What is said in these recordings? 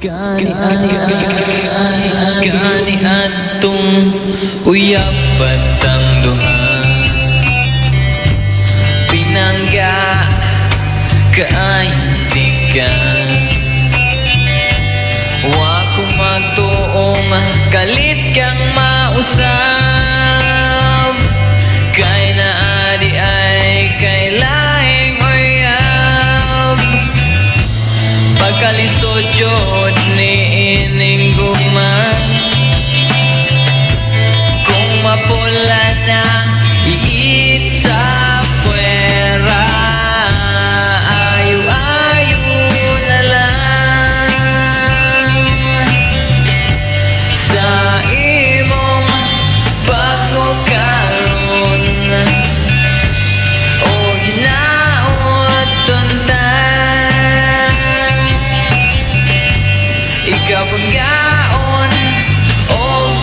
Kani atong uyab patang duha, pinangga kaintikan. Wa ko magtuong kalit kang mausab, kay naadi ay kay laing uyab. Pagkalisod yun ni ining guman, kung mapula na iit sa puwera, ayu-ayu na lang sa imong pagkukaroon o hinaot tuntan. Ikaw pagkaon o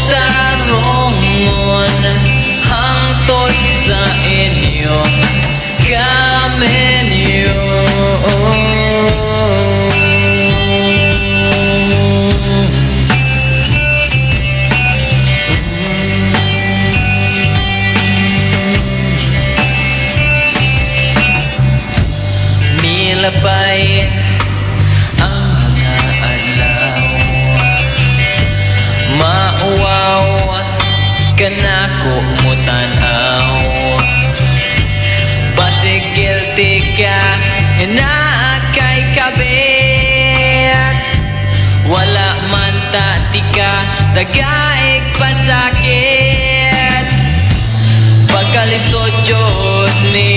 tarongon hangtod sa inyong kamenyo. Milabay ang mga adlaw, mauwaw kanako mo tanaw. Basig guilty ka na kay kabit, wala man tatika dagaig pasakit. Pagkalisod yun ni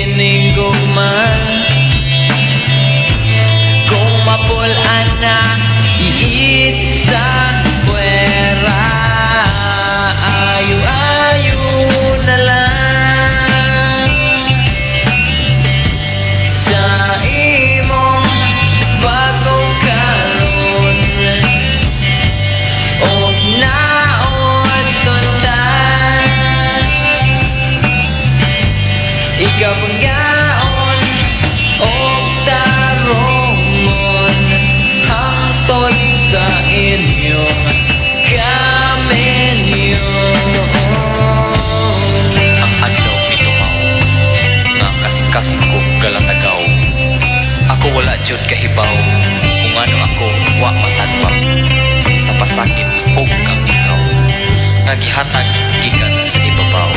ining guman, kung mapulaan na iit sa puwera, ayu-ayu na lang sa imong bagong karoon o hinaot tuntan. Ikaw panggaon o tarongon hangtod sa inyong kamenyo. Ang adlaw nito mao nga kasing-kasing ko galatagaw. Ako wala jud kahibaw kung ano ako wa matagpang sa pasakit o kamingaw nga gihatag gikan sa ibabaw.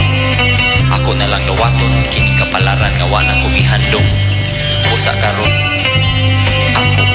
Ako na lang dawaton kini kapalaran nga wa na ko gihandom. Usa karon ako